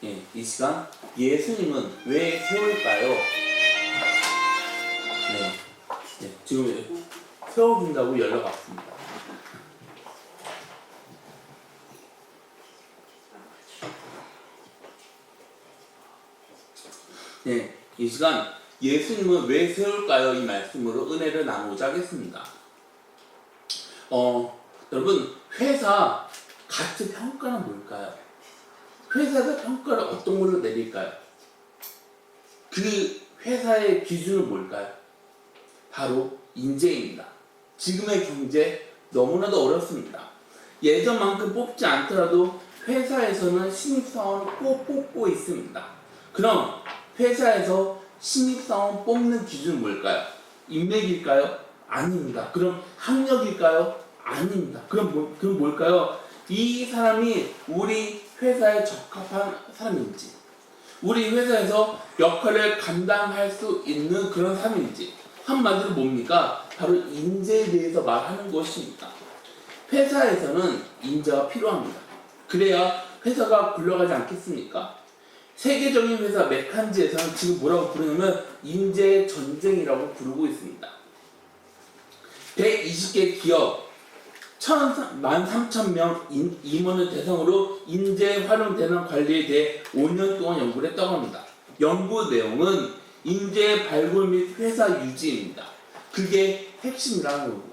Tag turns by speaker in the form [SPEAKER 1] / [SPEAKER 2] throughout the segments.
[SPEAKER 1] 이 시간 예수님은 왜 세울까요? 지금 세워준다고 연락 왔습니다. 이 시간 예수님은 왜 세울까요? 이 말씀으로 은혜를 나누고자 하겠습니다. 여러분, 회사 가치 평가는 뭘까요? 회사에서 평가를 어떤 걸로 내릴까요? 그 회사의 기준은 뭘까요? 바로 인재입니다. 지금의 경제 너무나도 어렵습니다. 예전만큼 뽑지 않더라도 회사에서는 신입사원을 꼭 뽑고 있습니다. 그럼 회사에서 신입사원 뽑는 기준은 뭘까요? 인맥일까요? 아닙니다. 그럼 학력일까요? 아닙니다. 그럼 뭘까요? 이 사람이 우리 회사에 적합한 사람인지, 우리 회사에서 역할을 감당할 수 있는 그런 사람인지, 한마디로 뭡니까? 바로 인재에 대해서 말하는 것입니다. 회사에서는 인재가 필요합니다. 그래야 회사가 굴러가지 않겠습니까? 세계적인 회사 맥칸지에서는 지금 뭐라고 부르냐면 인재 전쟁이라고 부르고 있습니다. 120개 기업 13,000명 임원을 대상으로 인재 활용되는 관리에 대해 5년 동안 연구를 했다고 합니다. 연구 내용은 인재 발굴 및 회사 유지입니다. 그게 핵심이라는 거고,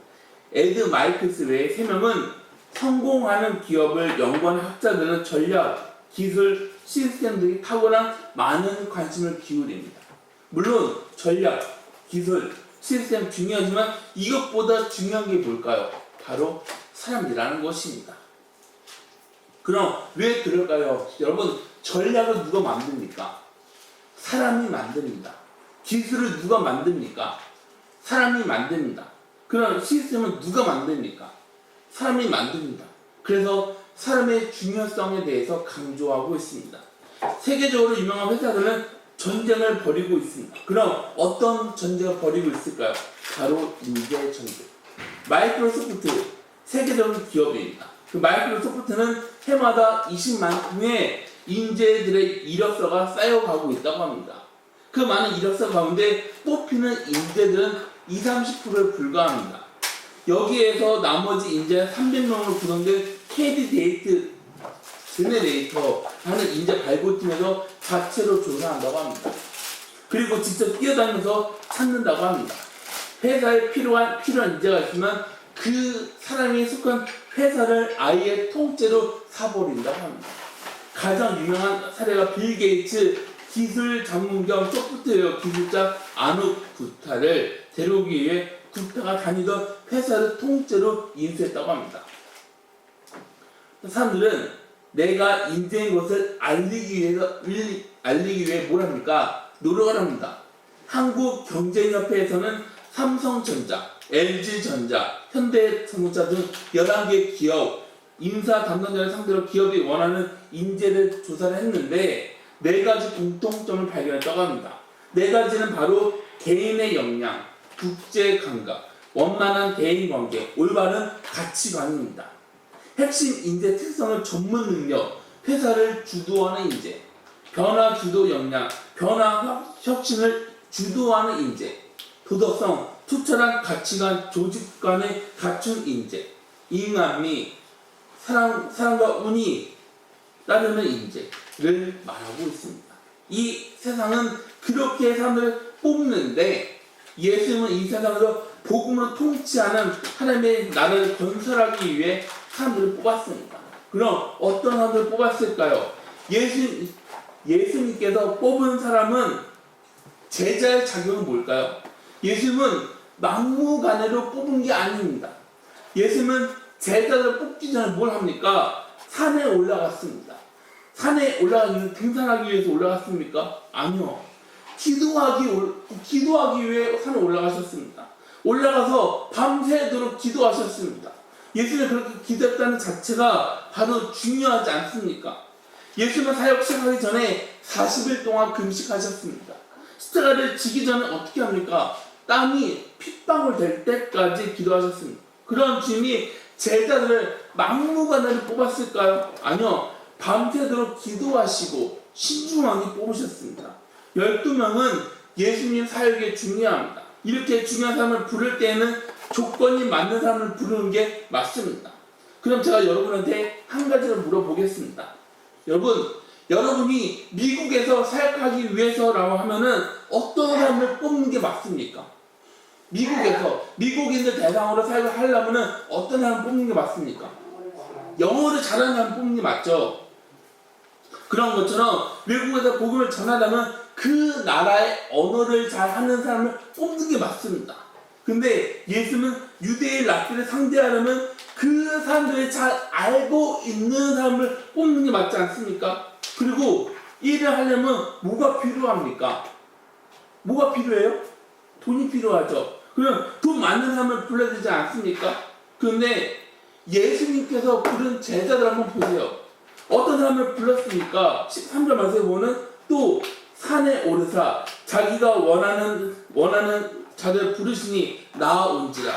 [SPEAKER 1] 에드 마이클스 외에 3명은 성공하는 기업을 연구한 학자들은 전략, 기술, 시스템 등이 탁월한 많은 관심을 기울입니다. 물론 전략, 기술, 시스템 중요하지만 이것보다 중요한 게 뭘까요? 바로 사람이라는 것입니다. 그럼 왜 그럴까요? 여러분, 전략을 누가 만듭니까? 사람이 만듭니다. 기술을 누가 만듭니까? 사람이 만듭니다. 그럼 시스템은 누가 만듭니까? 사람이 만듭니다. 그래서 사람의 중요성에 대해서 강조하고 있습니다. 세계적으로 유명한 회사들은 전쟁을 벌이고 있습니다. 그럼 어떤 전쟁을 벌이고 있을까요? 바로 인재 전쟁. 마이크로소프트, 세계적인 기업입니다. 그 마이크로소프트는 해마다 20만큼의 인재들의 이력서가 쌓여가고 있다고 합니다. 그 많은 이력서 가운데 뽑히는 인재들은 20-30%에 불과합니다. 여기에서 나머지 인재 300명으로 구성된 캐디데이트 제네레이터 하는 인재 발굴팀에서 자체로 조사한다고 합니다. 그리고 직접 뛰어다니면서 찾는다고 합니다. 회사에 필요한 인재가 있으면 그 사람이 속한 회사를 아예 통째로 사버린다고 합니다. 가장 유명한 사례가 빌 게이츠 기술 전문 겸 소프트웨어 기술자 아눕 구타를 데려오기 위해 구타가 다니던 회사를 통째로 인수했다고 합니다. 사람들은 내가 인재인 것을 알리기 위해 뭘 합니까? 노력을 합니다. 한국경제협회에서는 삼성전자, LG전자, 현대자동차 등 11개 기업 인사 담당자를 상대로 기업이 원하는 인재를 조사를 했는데 4가지 공통점을 발견했다고 합니다. 4가지는 바로 개인의 역량, 국제 감각, 원만한 대인관계, 올바른 가치관입니다. 핵심 인재 특성은 전문 능력, 회사를 주도하는 인재, 변화 주도 역량, 변화 혁신을 주도하는 인재, 도덕성, 투철한 가치관, 조직관에 갖춘 인재, 인간미, 사랑과 운이 따르는 인재를 말하고 있습니다. 이 세상은 그렇게 사람들을 뽑는데 예수님은 이 세상에서 복음으로 통치하는 하나님의 나라를 건설하기 위해 사람들을 뽑았습니다. 그럼 어떤 사람들을 뽑았을까요? 예수님께서 뽑은 사람은 제자의 작용은 뭘까요? 예수님은 막무가내로 뽑은 게 아닙니다. 예수님은 제자를 뽑기 전에 뭘 합니까? 산에 올라갔습니다. 산에 올라가기 위해 등산하기 위해서 올라갔습니까? 아니요. 기도하기 위해 산에 올라가셨습니다. 올라가서 밤새도록 기도하셨습니다. 예수님이 그렇게 기도했다는 자체가 바로 중요하지 않습니까? 예수님은 사역 시작하기 전에 40일 동안 금식하셨습니다. 십자가를 지기 전에 어떻게 합니까? 땀이 핏방울 될 때까지 기도하셨습니다. 그런 주님이 제자들을 막무가내로 뽑았을까요? 아니요. 밤새도록 기도하시고 신중하게 뽑으셨습니다. 12명은 예수님 사역에 중요합니다. 이렇게 중요한 사람을 부를 때에는 조건이 맞는 사람을 부르는 게 맞습니다. 그럼 제가 여러분한테 한 가지를 물어보겠습니다. 여러분이 미국에서 사역하기 위해서라고 하면은 어떤 사람을 뽑는 게 맞습니까? 미국에서 미국인들 대상으로 사역을 하려면은 어떤 사람을 뽑는 게 맞습니까? 영어를 잘하는 사람 뽑는 게 맞죠. 그런 것처럼 외국에서 복음을 전하려면 그 나라의 언어를 잘하는 사람을 뽑는 게 맞습니다. 근데 예수는 유대인 랍비를 상대하려면 그 사람들이 잘 알고 있는 사람을 뽑는 게 맞지 않습니까? 그리고 일을 하려면 뭐가 필요합니까? 뭐가 필요해요? 돈이 필요하죠. 그럼 돈 많은 사람을 불러야 되지 않습니까? 그런데 예수님께서 부른 제자들 한번 보세요. 어떤 사람을 불렀습니까? 13절 말씀에 보면 또 산에 오르사 자기가 원하는 자들 부르시니 나아온지라.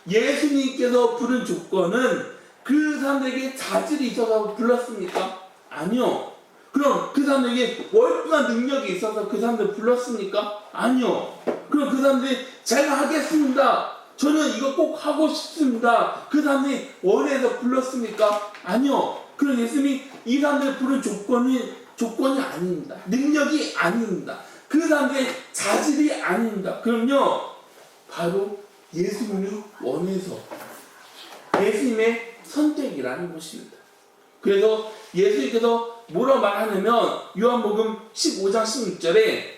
[SPEAKER 1] 예수님께서 부른 조건은 그 사람들에게 자질이 있어서 불렀습니까? 아니요. 그럼 그 사람들에게 월등한 능력이 있어서 그 사람들 불렀습니까? 아니요. 그럼 그 사람들이 제가 하겠습니다. 저는 이거 꼭 하고 싶습니다. 그 사람들이 원해서 불렀습니까? 아니요. 그럼 예수님이 이 사람들 부른 조건이 아닙니다. 능력이 아닙니다. 그 사람들의 자질이 아닙니다. 그럼요, 바로 예수님이 원해서 예수님의 선택이라는 것입니다. 그래서 예수님께서 뭐라고 말하냐면 요한복음 15장 16절에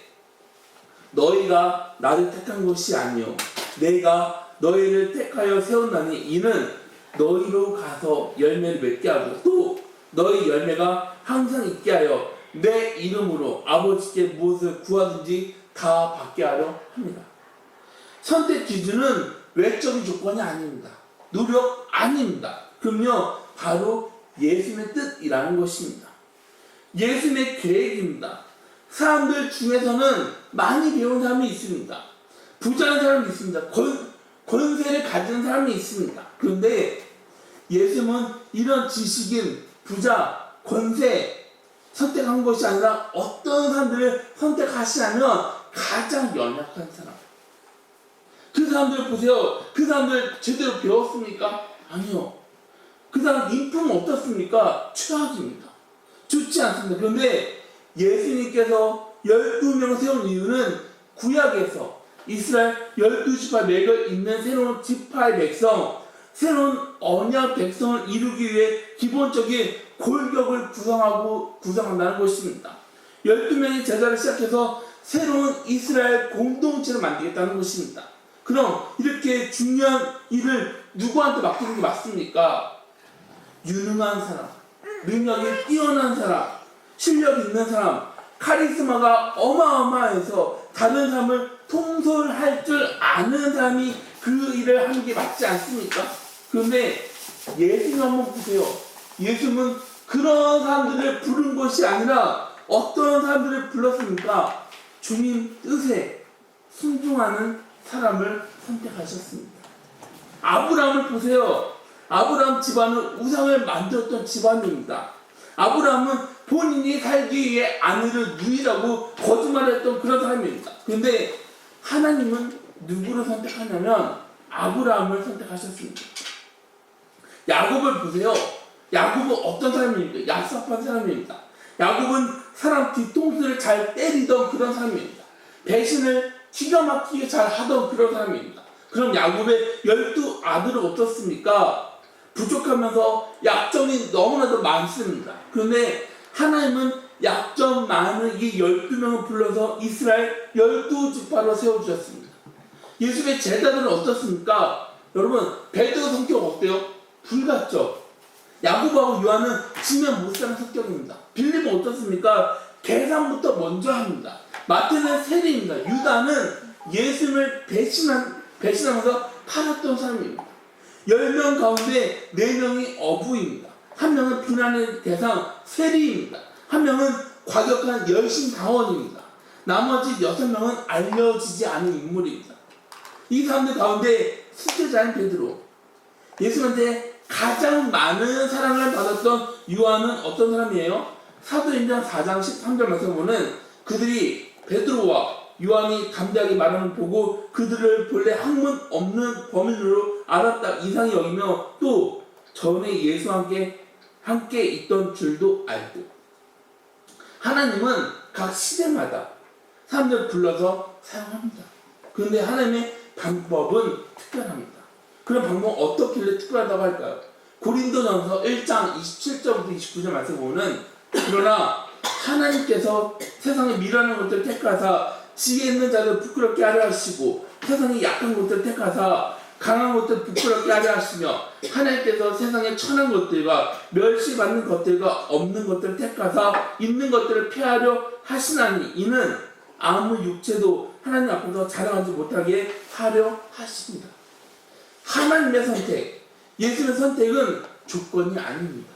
[SPEAKER 1] 너희가 나를 택한 것이 아니요 내가 너희를 택하여 세웠나니 이는 너희로 가서 열매를 맺게 하고 또 너희 열매가 항상 있게 하여 내 이름으로 아버지께 무엇을 구하든지 다 받게 하려 합니다. 선택 기준은 외적인 조건이 아닙니다. 노력 아닙니다. 그럼요, 바로 예수님의 뜻이라는 것입니다. 예수님의 계획입니다. 사람들 중에서는 많이 배운 사람이 있습니다. 부자인 사람이 있습니다. 권세를 가진 사람이 있습니다. 그런데 예수님은 이런 지식인, 부자, 권세 선택한 것이 아니라 어떤 사람들을 선택하시냐면 가장 연약한 사람. 그 사람들 보세요. 그 사람들 제대로 배웠습니까? 아니요. 그 사람 인품 어떻습니까? 최악입니다. 좋지 않습니다. 그런데 예수님께서 12명 세운 이유는 구약에서 이스라엘 12지파 맥을 잇는 새로운 지파의 백성, 새로운 언약 백성을 이루기 위해 기본적인 골격을 구성한다는 것입니다. 12명의 제자를 시작해서 새로운 이스라엘 공동체를 만들겠다는 것입니다. 그럼 이렇게 중요한 일을 누구한테 맡기는 게 맞습니까? 유능한 사람, 능력이 뛰어난 사람, 실력 있는 사람, 카리스마가 어마어마해서 다른 사람을 통솔할 줄 아는 사람이 그 일을 하는 게 맞지 않습니까? 그런데 예수님 한번 보세요. 예수님은 그런 사람들을 부른 것이 아니라 어떤 사람들을 불렀습니까? 주님 뜻에 순종하는 사람을 선택하셨습니다. 아브라함을 보세요. 아브라함 집안은 우상을 만들었던 집안입니다. 아브라함은 본인이 살기 위해 아내를 누이라고 거짓말했던 그런 사람입니다. 그런데 하나님은 누구를 선택하냐면 아브라함을 선택하셨습니다. 야곱을 보세요. 야곱은 어떤 사람입니까? 얍삽한 사람입니다. 야곱은 사람 뒤통수를 잘 때리던 그런 사람입니다. 배신을 기가 막히게 잘 하던 그런 사람입니다. 그럼 야곱의 12아들은 어떻습니까? 부족하면서 약점이 너무나도 많습니다. 그런데 하나님은 약점 많은 이 12명을 불러서 이스라엘 12지파로 세워주셨습니다. 예수의 제자들은 어떻습니까? 여러분, 베드로 성격 어때요? 불같죠? 야고보하고 요한은 지면 못 사는 성격입니다. 빌립은 어떻습니까? 계산부터 먼저 합니다. 마태는 세리입니다. 유다는 예수님을 배신하면서 팔았던 사람입니다. 10명 가운데 4명이 어부입니다. 한 명은 비난의 대상 세리입니다. 한 명은 과격한 열심당원입니다. 나머지 6명은 알려지지 않은 인물입니다. 이 사람들 가운데 수제자인 베드로, 예수님한테 가장 많은 사랑을 받았던 요한은 어떤 사람이에요? 사도행전 4장 13절 말씀 보면 그들이 베드로와 요한이 담대하게 말하는 보고 그들을 본래 학문 없는 범인으로 알았다 이상히 여기며 또 전에 예수와 함께 있던 줄도 알고. 하나님은 각 시대마다 사람들을 불러서 사용합니다. 그런데 하나님의 방법은 특별합니다. 그런 방법은 어떻길래 특별하다고 할까요? 고린도전서 1장 27절부터 29절 말씀 보면 그러나 하나님께서 세상에 미련한 것들을 택하사 지혜 있는 자를 부끄럽게 하려 하시고 세상에 약한 것들을 택하사 강한 것들을 부끄럽게 하려 하시며 하나님께서 세상에 천한 것들과 멸시받는 것들과 없는 것들을 택하사 있는 것들을 피하려 하시나니 이는 아무 육체도 하나님 앞에서 자랑하지 못하게 하려 하십니다. 하나님의 선택, 예수의 선택은 조건이 아닙니다.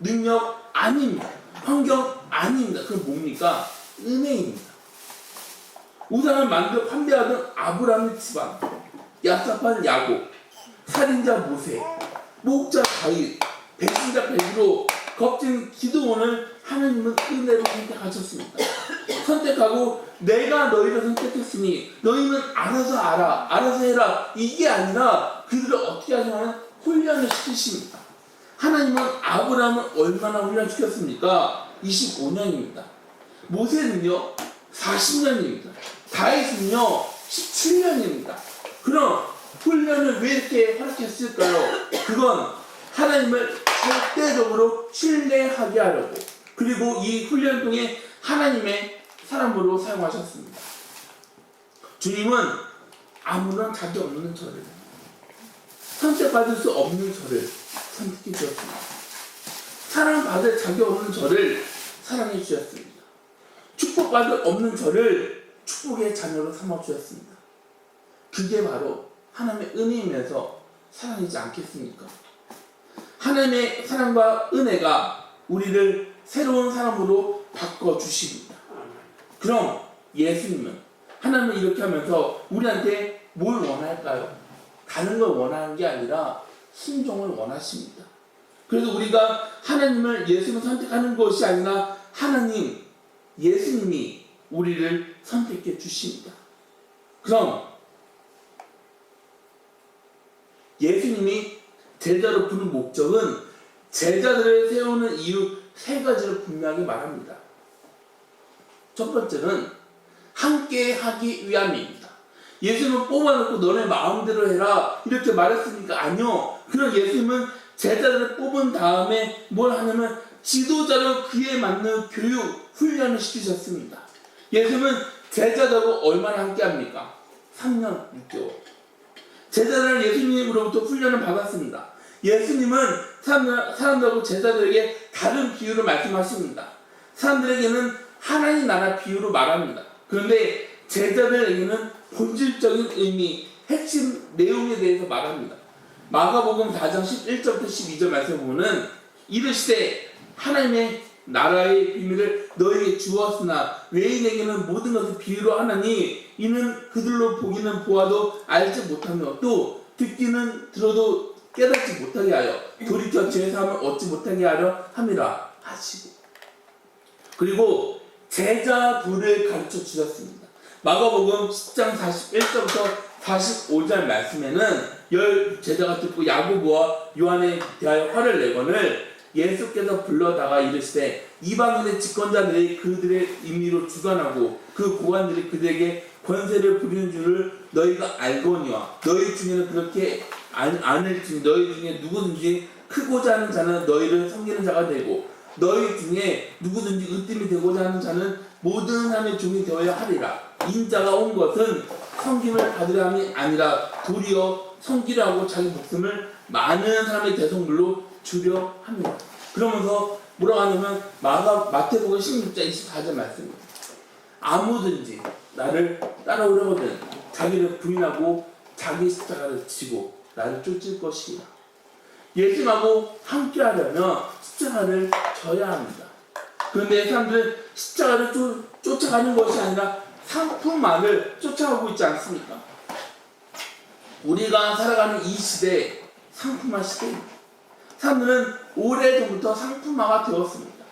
[SPEAKER 1] 능력 아닙니다. 환경 아닙니다. 그건 뭡니까? 은혜입니다. 우상을 만들어 판매하던 아브라함의 집안, 야삽한 야곱, 살인자 모세, 목자 다윗, 배신자 베드로, 겁진 기드온을 하나님은 은혜로 선택하셨습니다. 선택하고 내가 너희를 선택했으니 너희는 알아서 알아, 알아서 해라 이게 아니라 그들을 어떻게 하냐면 훈련을 시키십니다. 하나님은 아브라함을 얼마나 훈련시켰습니까? 25년입니다. 모세는요 40년입니다. 다윗은요 17년입니다. 그럼 훈련을 왜 이렇게 허락했을까요? 그건 하나님을 절대적으로 신뢰하게 하려고, 그리고 이 훈련 통해 하나님의 사람으로 사용하셨습니다. 주님은 아무런 자격 없는 저를, 선택받을 수 없는 저를 선택해 주셨습니다. 사랑받을 자격 없는 저를 사랑해 주셨습니다. 축복받을 없는 저를 축복의 자녀로 삼아 주셨습니다. 그게 바로 하나님의 은혜이면서 사랑이지 않겠습니까? 하나님의 사랑과 은혜가 우리를 새로운 사람으로 바꿔주십니다. 그럼 예수님은 하나님은 이렇게 하면서 우리한테 뭘 원할까요? 다른 걸 원하는 게 아니라 순종을 원하십니다. 그래서 우리가 하나님을 예수를 선택하는 것이 아니라 하나님, 예수님이 우리를 선택해 주십니다. 그럼 예수님이 제자로 부른 목적은 제자들을 세우는 이유 세 가지를 분명히 말합니다. 첫 번째는 함께 하기 위함입니다. 예수님은 뽑아놓고 너네 마음대로 해라 이렇게 말했으니까 아니요. 그런 예수님은 제자들을 뽑은 다음에 뭘 하냐면 지도자로 그에 맞는 교육, 훈련을 시키셨습니다. 예수님은 제자들하고 얼마나 함께 합니까? 3년 6개월. 제자들은 예수님으로부터 훈련을 받았습니다. 예수님은 사람들하고 제자들에게 다른 비유를 말씀하십니다. 사람들에게는 하나님 나라 비유로 말합니다. 그런데 제자들에게는 본질적인 의미, 핵심 내용에 대해서 말합니다. 마가복음 4장 11절부터 12절 말씀 보면 이르시되 하나님의 나라의 비밀을 너에게 주었으나 외인에게는 모든 것을 비유로 하나니 이는 그들로 보기는 보아도 알지 못하며 또 듣기는 들어도 깨닫지 못하게 하여 돌이켜 죄사함을 얻지 못하게 하려 함이라 하시고, 그리고 제자들을 가르쳐 주셨습니다. 마가복음 10장 41절부터 45절 말씀에는 열 제자가 듣고 야고보와 요한에 대하여 화를 내거늘 예수께서 불러다가 이르시되 이방인의 집권자들이 그들의 임의로 주관하고 그 고관들이 그들에게 권세를 부리는 줄을 너희가 알거니와 너희 중에는 그렇게 아닐지 너희 중에 누구든지 크고자 하는 자는 너희를 섬기는 자가 되고 너희 중에 누구든지 으뜸이 되고자 하는 자는 모든 사람의 종이 되어야 하리라. 인자가 온 것은 섬김을 받으려 함이 아니라 도리어 섬기려 하고 자기 목숨을 많은 사람의 대성물로 주려 합니다. 그러면서 뭐라고 하냐면 마태복음 16장 24절 말씀입니다. 아무든지 나를 따라오려거든 자기를 부인하고 자기 십자가를 지고 나를 쫓을 것이라. 예수님하고 함께 하려면 십자가를 져야 합니다. 그런데 사람들은 십자가를 쫓아가는 것이 아니라 상품만을 쫓아가고 있지 않습니까? 우리가 살아가는 이 시대 상품화 시대입니다. 사람들은 오래전부터 상품화가 되었습니다.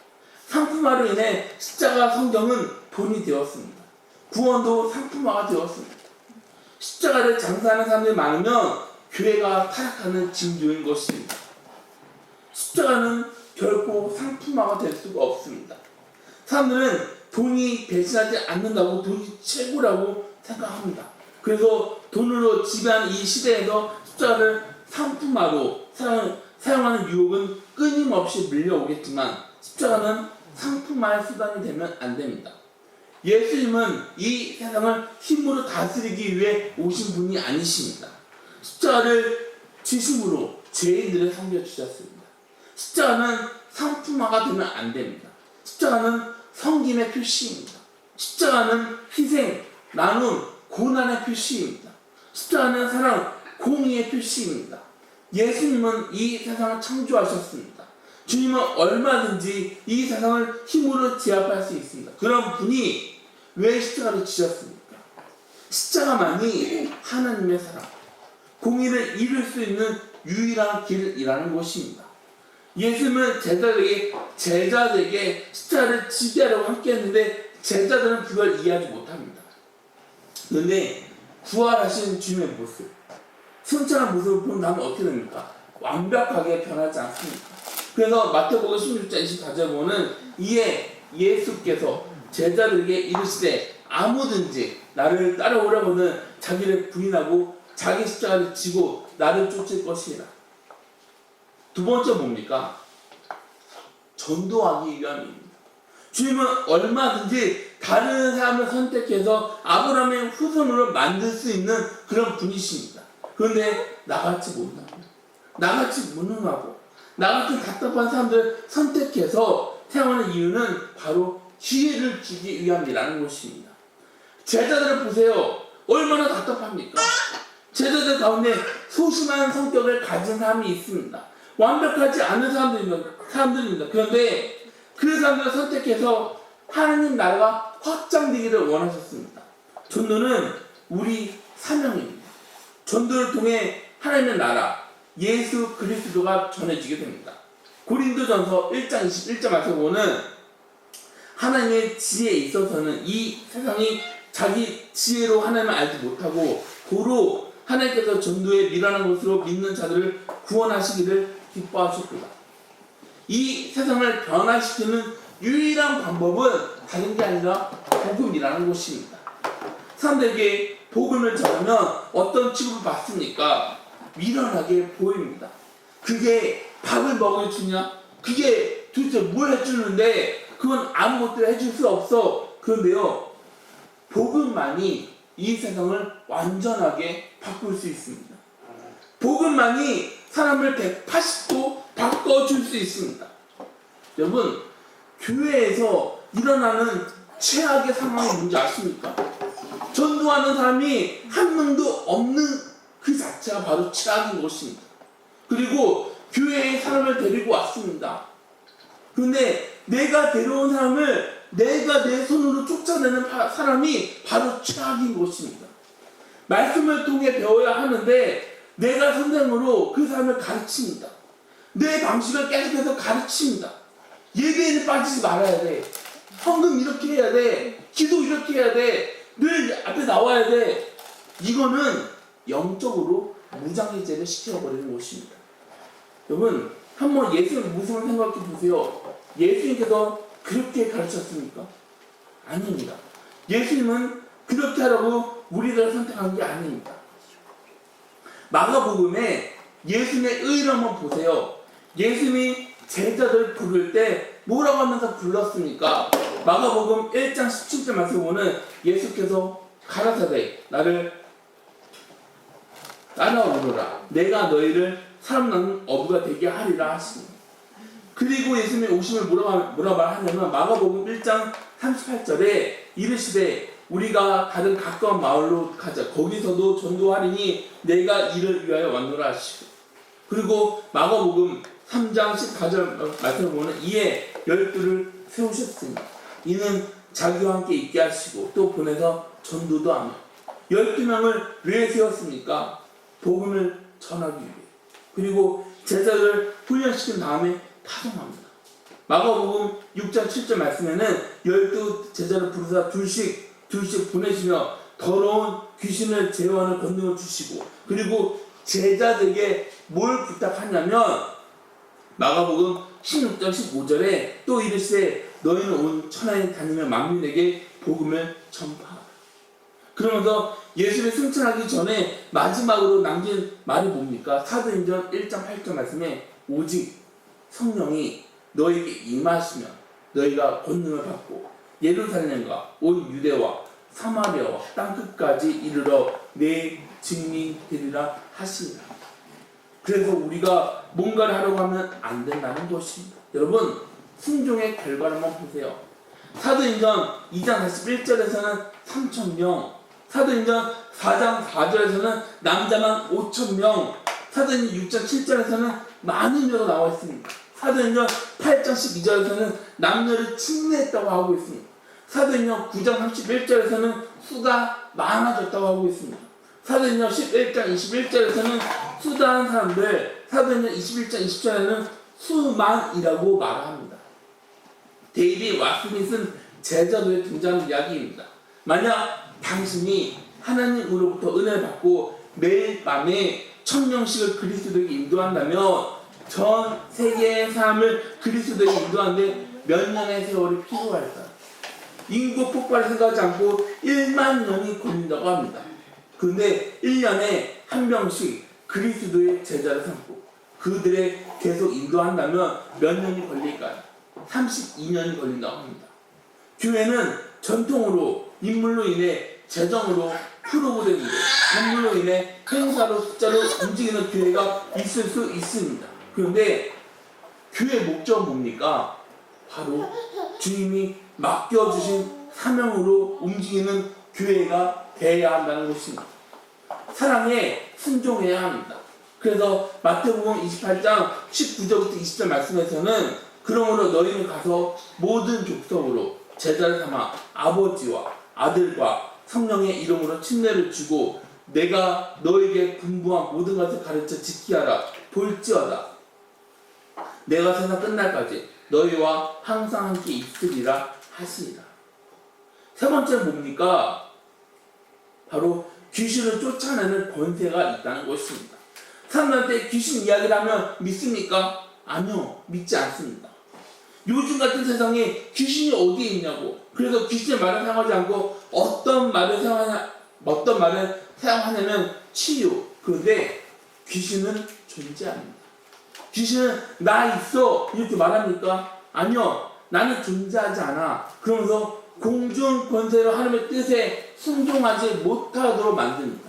[SPEAKER 1] 상품화로 인해 십자가 성경은 돈이 되었습니다. 구원도 상품화가 되었습니다. 십자가를 장사하는 사람들이 많으면 교회가 타락하는 징조인 것입니다. 십자가는 결코 상품화가 될 수가 없습니다. 사람들은 돈이 배신하지 않는다고 돈이 최고라고 생각합니다. 그래서 돈으로 지배하는 이 시대에서 십자가를 상품화로 사용하는 유혹은 끊임없이 밀려오겠지만 십자가는 상품화의 수단이 되면 안 됩니다. 예수님은 이 세상을 힘으로 다스리기 위해 오신 분이 아니십니다. 십자가를 지심으로 죄인들을 섬겨주셨습니다. 십자가는 상품화가 되면 안 됩니다. 십자가는 섬김의 표시입니다. 십자가는 희생, 나눔, 고난의 표시입니다. 십자가는 사랑, 공의의 표시입니다. 예수님은 이 세상을 창조하셨습니다. 주님은 얼마든지 이 세상을 힘으로 제압할 수 있습니다. 그런 분이 왜 십자가를 지셨습니까? 십자가만이 하나님의 사랑, 공의를 이룰 수 있는 유일한 길이라는 것입니다. 예수님은 제자들에게 십자가를 지게 하려고 함께 했는데 제자들은 그걸 이해하지 못합니다. 그런데 부활하신 주님의 모습, 승천한 모습을 본 다음에 어떻게 됩니까? 완벽하게 변하지 않습니까? 그래서 마태복음 16장 24절에 보면 이에 예수께서 제자들에게 이르시되 아무든지 나를 따라오려거든 자기를 부인하고 자기 십자가를 지고 나를 쫓을 것이라. 두 번째 뭡니까? 전도하기 위함입니다. 주님은 얼마든지 다른 사람을 선택해서 아브라함의 후손으로 만들 수 있는 그런 분이십니다. 그런데 나같이 못합니다. 나같이 무능하고 나같은 답답한 사람들을 선택해서 태어나는 이유는 바로 기회를 주기 위함이라는 것입니다. 제자들을 보세요. 얼마나 답답합니까? 제자들 가운데 소심한 성격을 가진 사람이 있습니다. 완벽하지 않은 사람들입니다. 그런데 그 사람들을 선택해서 하나님 나라가 확장되기를 원하셨습니다. 전도는 우리 사명입니다. 전도를 통해 하나님의 나라, 예수 그리스도가 전해지게 됩니다. 고린도전서 1장 21절 말씀 보면 하나님의 지혜에 있어서는 이 세상이 자기 지혜로 하나님을 알지 못하고 도로 하나님께서 전도에 미련한 것으로 믿는 자들을 구원하시기를 기뻐하셨구나. 이 세상을 변화시키는 유일한 방법은 다른 게 아니라 복음이라는 것입니다. 사람들에게 복음을 전하면 어떤 취급을 받습니까? 미련하게 보입니다. 그게 밥을 먹여주냐? 그게 도대체 뭘 해주는데 그건 아무것도 해줄 수 없어. 그런데요, 복음만이 이 세상을 완전하게 바꿀 수 있습니다. 복음만이 사람을 180도 바꿔줄 수 있습니다. 여러분, 교회에서 일어나는 최악의 상황이 뭔지 아십니까? 전도하는 사람이 한 명도 없는 그 자체가 바로 최악인 것입니다. 그리고 교회에 사람을 데리고 왔습니다. 그런데 내가 데려온 사람을 내가 내 손으로 쫓아내는 사람이 바로 최악인 것입니다. 말씀을 통해 배워야 하는데 내가 선생으로 그 사람을 가르칩니다. 내 방식을 계속해서 가르칩니다. 예배에는 빠지지 말아야 돼. 헌금 이렇게 해야 돼. 기도 이렇게 해야 돼. 늘 앞에 나와야 돼. 이거는 영적으로 무장해제를 시켜버리는 것입니다. 여러분, 한번 예수의 모습을 생각해 보세요. 예수님께서 그렇게 가르쳤습니까? 아닙니다. 예수님은 그렇게 하라고 우리를 선택한 게 아닙니다. 마가복음에 예수님의 의를 한번 보세요. 예수님이 제자들 부를 때 뭐라고 하면서 불렀습니까? 마가복음 1장 17절 말씀 보면 예수께서 가라사대 나를 따라오너라. 내가 너희를 사람 낳는 어부가 되게 하리라 하시니. 그리고 예수님의 오심을 뭐라 말하냐면 마가복음 1장 38절에 이르시되 우리가 가는 가까운 마을로 가자. 거기서도 전도하리니 내가 이를 위하여 왔노라 하시고. 그리고 마가복음 3장 14절 말씀을 보면 이에 12를 세우셨습니다. 이는 자기와 함께 있게 하시고 또 보내서 전도도 하며. 12명을 왜 세웠습니까? 복음을 전하기 위해. 그리고 제자를 훈련시킨 다음에 파송합니다. 마가복음 6장 7절 말씀에는 12제자를 부르사 둘씩 보내시며 더러운 귀신을 제어하는 권능을 주시고, 그리고 제자들에게 뭘 부탁하냐면 마가복음 16장 15절에 또 이르시되 너희는 온 천하에 다니며 만민에게 복음을 전파하라. 그러면서 예수를 승천하기 전에 마지막으로 남긴 말이 뭡니까? 사도행전 1장 8절 말씀에 오직 성령이 너에게 임하시면 너희가 권능을 받고 예루살렘과 온 유대와 사마리아와 땅끝까지 이르러 내 증인이 되리라 하시니라. 그래서 우리가 뭔가를 하려고 하면 안 된다는 것입니다. 여러분, 순종의 결과를 한번 보세요. 사도행전 2장 41절에서는 3,000명, 사도행전 4장 4절에서는 남자만 5,000명, 사도행전 6장 7절에서는 많은 여가 나와 있습니다. 사도행전 8장 12절에서는 남녀를 침례했다고 하고 있습니다. 사도행전 9장 31절에서는 수가 많아졌다고 하고 있습니다. 사도행전 11장 21절에서는 수다한 사람들, 사도행전 21장 20절에는 수만이라고 말합니다. 데이비 왓슨이 쓴 제자도에 등장하는 이야기입니다. 만약 당신이 하나님으로부터 은혜를 받고 매일 밤에 1000명씩을 그리스도에게 인도한다면 전 세계의 삶을 그리스도에게 인도하는데 몇 년의 세월이 필요할까요? 인구 폭발을 생각하지 않고 1만 년이 걸린다고 합니다. 그런데 1년에 한 명씩 그리스도의 제자를 삼고 그들의 계속 인도한다면 몇 년이 걸릴까요? 32년이 걸린다고 합니다. 교회는 전통으로 인물로 인해 재정으로 프로그램으로 건물로 인해 행사로 숫자로 움직이는 교회가 있을 수 있습니다. 그런데 교회의 목적은 뭡니까? 바로 주님이 맡겨주신 사명으로 움직이는 교회가 되어야 한다는 것입니다. 사랑에 순종해야 합니다. 그래서 마태복음 28장 19절부터 20절 말씀에서는 그러므로 너희는 가서 모든 족속으로 제자를 삼아 아버지와 아들과 성령의 이름으로 침례를 주고 내가 너에게 분부한 모든 것을 가르쳐 지키게 하라. 볼지어다 내가 세상 끝날까지 너희와 항상 함께 있으리라 하시니라. 세 번째는 뭡니까? 바로 귀신을 쫓아내는 권세가 있다는 것입니다. 사람들한테 귀신 이야기를 하면 믿습니까? 아니요, 믿지 않습니다. 요즘 같은 세상에 귀신이 어디에 있냐고. 그래서 귀신의 말을 사용하지 않고 어떤 말을 사용하냐면 치유. 그런데 귀신은 존재합니다. 귀신은 나 있어 이렇게 말합니까? 아니요, 나는 존재하지 않아. 그러면서 공중 권세로 하나님의 뜻에 순종하지 못하도록 만듭니다.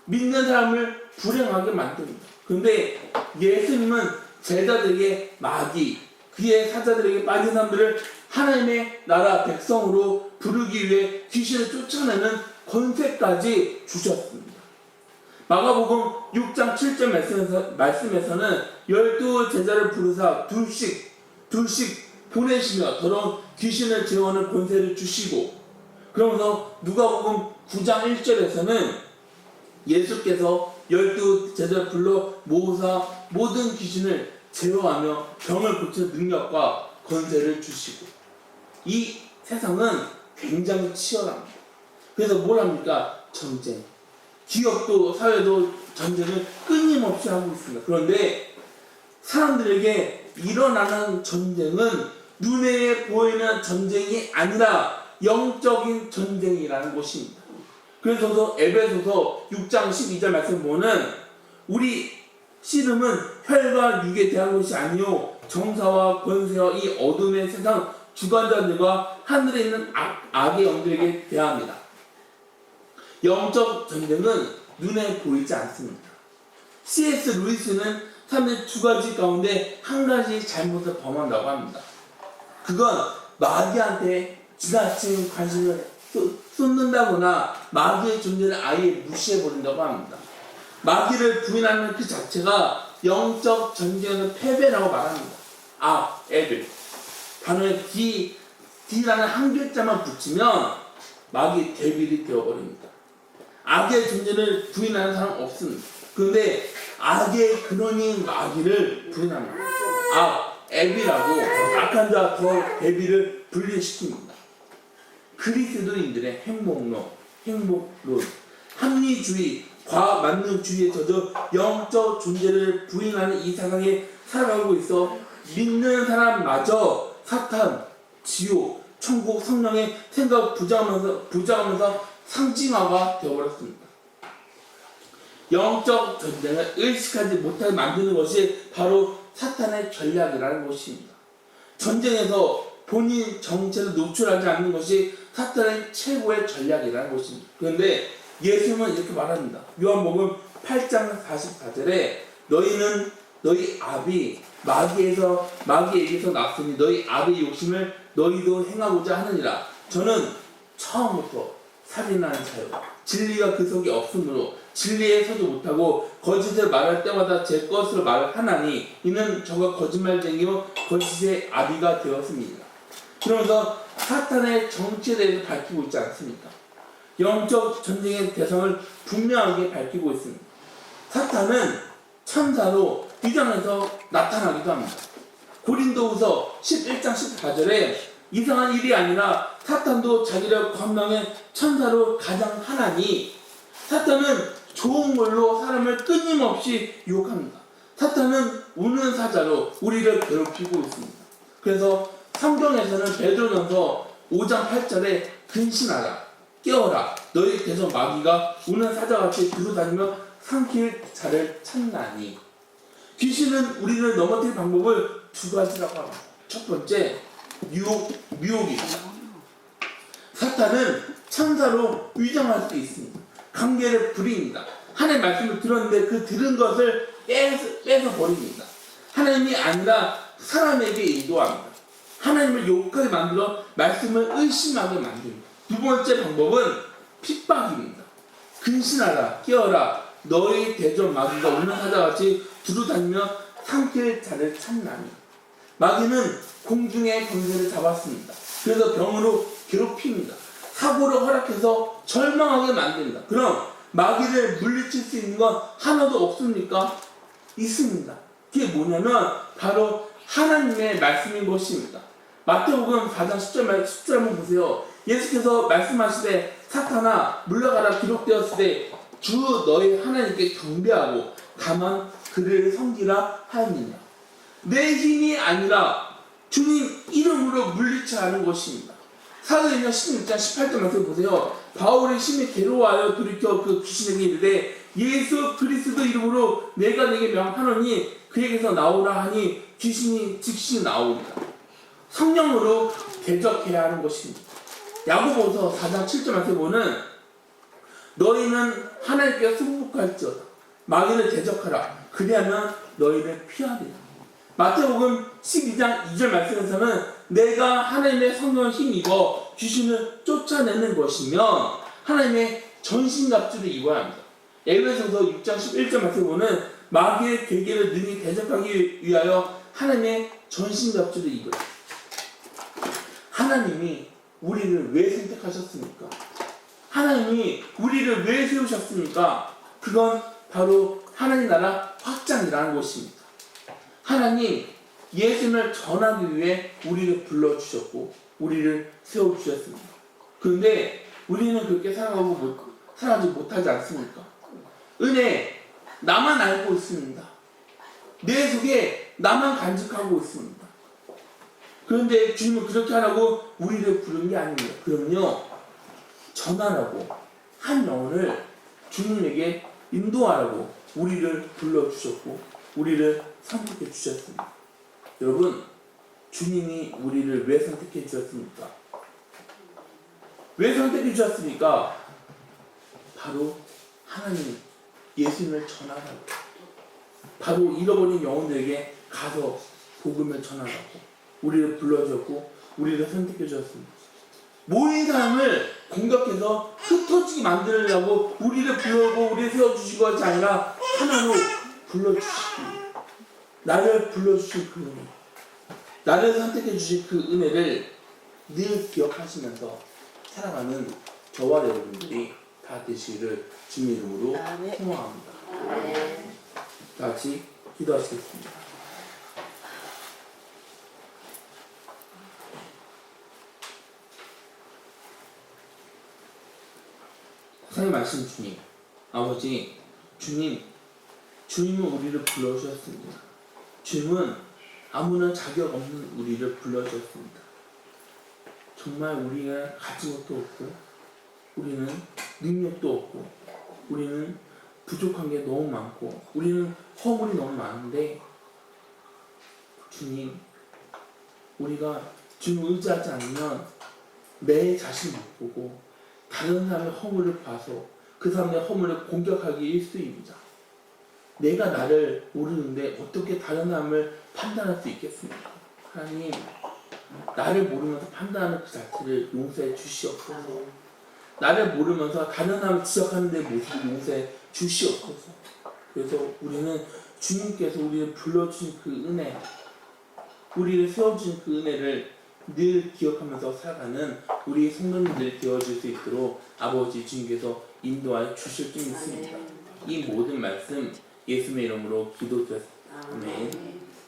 [SPEAKER 1] 믿는 사람을 불행하게 만듭니다. 그런데 예수님은 제자들에게 마귀, 그의 사자들에게 빠진 사람들을 하나님의 나라 백성으로 부르기 위해 귀신을 쫓아내는 권세까지 주셨습니다. 마가복음 6장 7절 말씀에서는 12제자를 부르사 둘씩 보내시며 더러운 귀신을 제어하는 권세를 주시고, 그러면서 누가복음 9장 1절에서는 예수께서 12제자를 불러 모으사 모든 귀신을 제어하며 병을 고치는 능력과 권세를 주시고, 이 세상은 굉장히 치열합니다. 그래서 뭘 합니까? 전쟁. 기업도 사회도 전쟁을 끊임없이 하고 있습니다. 그런데 사람들에게 일어나는 전쟁은 눈에 보이는 전쟁이 아니라 영적인 전쟁이라는 것입니다. 그래서 에베소서 6장 12절 말씀 보면 우리 씨름은 혈과 육에 대한 것이 아니요 정사와 권세와 이 어둠의 세상 주관자들과 하늘에 있는 악의 영들에게 대합니다. 영적 전쟁은 눈에 보이지 않습니다. C.S. 루이스는 사람들이 두 가지 가운데 한 가지 잘못을 범한다고 합니다. 그건 마귀한테 지나친 관심을 쏟는다거나 마귀의 존재를 아예 무시해버린다고 합니다. 마귀를 부인하는 그 자체가 영적 전쟁의 패배라고 말합니다. 애들. 단어에 D라는 한 글자만 붙이면 마귀의 데빌이 되어버립니다. 악의 존재를 부인하는 사람 없습니다. 그런데 악의 근원인 마귀를 부인합니다. 에비라고 악한 자 더 데비를 분리시킵니다. 그리스도인들의 행복론, 합리주의, 과학 만능주의에 젖어 영적 존재를 부인하는 이 세상에 살아가고 있어 믿는 사람마저 사탄, 지옥, 천국, 성령의 생각 부정하면서 상징화가 되어버렸습니다. 영적 전쟁을 의식하지 못하게 만드는 것이 바로 사탄의 전략이라는 것입니다. 전쟁에서 본인 정체를 노출하지 않는 것이 사탄의 최고의 전략이라는 것입니다. 그런데 예수님은 이렇게 말합니다. 요한복음 8장 44절에 너희는 너희 아비 마귀에게서 났으니 너희 아비의 욕심을 너희도 행하고자 하느니라. 저는 처음부터 살인하는 자요 진리가 그 속에 없으므로 진리에 서지 못하고 거짓을 말할 때마다 제 것으로 말을 하나니 이는 저가 거짓말쟁이요 거짓의 아비가 되었습니다. 그러면서 사탄의 정치에 대해서 밝히고 있지 않습니까? 영적 전쟁의 대상을 분명하게 밝히고 있습니다. 사탄은 천사로 위장해서 나타나기도 합니다. 고린도후서 11장 14절에 이상한 일이 아니라 사탄도 자기를 관망의 천사로 가장하나니 사탄은 좋은 걸로 사람을 끊임없이 유혹합니다. 사탄은 우는 사자로 우리를 괴롭히고 있습니다. 그래서 성경에서는 베드로전서 5장 8절에 근신하라 깨어라 너희 대적 마귀가 우는 사자같이 두루다니며 삼킬 자를 찾나니. 귀신은 우리를 넘어뜨릴 방법을 두 가지라고 합니다. 첫 번째 유혹입니다. 사탄은 천사로 위장할 수 있습니다. 관계를 부립니다. 하나님의 말씀을 들었는데 그 들은 것을 빼서 버립니다. 하나님이 아니라 사람에게 인도합니다. 하나님을 욕하게 만들어 말씀을 의심하게 만듭니다. 두 번째 방법은 핍박입니다. 근신하라 깨어라 너희 대적 마귀가 우는 사자같이 두루다니며 삼킬 자를 찾나니. 마귀는 공중의 권세를 잡았습니다. 그래서 병으로 괴롭힙니다. 사고를 허락해서 절망하게 만듭니다. 그럼 마귀를 물리칠 수 있는 건 하나도 없습니까? 있습니다. 그게 뭐냐면 바로 하나님의 말씀인 것입니다. 마태복음 4장 10절 한번 보세요. 예수께서 말씀하시되 사탄아 물러가라 기록되었을 때 주 너희 하나님께 경배하고 다만 그를 섬기라 하였느냐. 내 힘이 아니라 주님 이름으로 물리쳐야 하는 것입니다. 사도행전 16장 18절 말씀 보세요. 바울의 심히 괴로워하여 돌이켜 그 귀신에게 이르되 예수 그리스도 이름으로 내가 네게 명하노니 그에게서 나오라 하니 귀신이 즉시 나옵니다. 성령으로 대적해야 하는 것입니다. 야고보서 4장 7절 말씀 보는 너희는 하나님께 승복할지어다 마귀를 대적하라 그리하면 너희를 피하리라. 마태복음 12장 2절 말씀에서는 내가 하나님의 성령을 힘입어 귀신을 쫓아내는 것이면 하나님의 전신갑주를 입어야 합니다. 에베소서 6장 11절 말씀 보면 마귀의 계계를 능히 대적하기 위하여 하나님의 전신갑주를 입으라. 하나님이 우리를 왜 선택하셨습니까? 하나님이 우리를 왜 세우셨습니까? 그건 바로 하나님 나라 확장이라는 것입니다. 하나님 예수님을 전하기 위해 우리를 불러주셨고 우리를 세워주셨습니다. 그런데 우리는 그렇게 살아가지 못하지 않습니까? 은혜 나만 알고 있습니다. 내 속에 나만 간직하고 있습니다. 그런데 주님은 그렇게 하라고 우리를 부른 게 아닙니다. 그럼요 전하라고 한 영혼을 주님에게 인도하라고 우리를 불러주셨고 우리를 선택해 주셨습니다. 여러분 주님이 우리를 왜 선택해 주셨습니까? 왜 선택해 주셨습니까? 바로 하나님 예수님을 전하라고 바로 잃어버린 영혼들에게 가서 복음을 전하라고 우리를 불러주셨고 우리를 선택해 주셨습니다. 모인 사람을 공격해서 흩어지게 만들려고 우리를 불러고 우리를 세워주신 것이 아니라 하나로 불러주시기 나를 불러주신 그 은혜 나를 선택해 주신 그 은혜를 늘 기억하시면서 살아가는 저와 여러분들이 다 되시기를 주님 이름으로 소망합니다. 다 같이 기도하시겠습니다. 사랑의 말씀 주님, 아버지, 주님은 우리를 불러주셨습니다. 주님은 아무런 자격 없는 우리를 불러주셨습니다. 정말 우리가 가진 것도 없고, 우리는 능력도 없고, 우리는 부족한 게 너무 많고, 우리는 허물이 너무 많은데, 주님, 우리가 주님 의지하지 않으면 내 자신 못 보고 다른 사람의 허물을 봐서 그 사람의 허물을 공격하기 일쑤입니다. 내가 나를 모르는데 어떻게 다른 사람을 판단할 수 있겠습니까? 하나님, 나를 모르면서 판단하는 그 자체를 용서해 주시옵소서. 나를 모르면서 다른 사람을 지적하는 데 모습을 용서해 주시옵소서. 그래서 우리는 주님께서 우리를 불러주신 그 은혜, 우리를 세워주신 그 은혜를 늘 기억하면서 살아가는 우리 성도님들이 되어줄 수 있도록 아버지 주님께서 인도하여 주실 줄 믿습니다. 이 모든 말씀 예수님의 이름으로 기도드렸습니다. 아멘.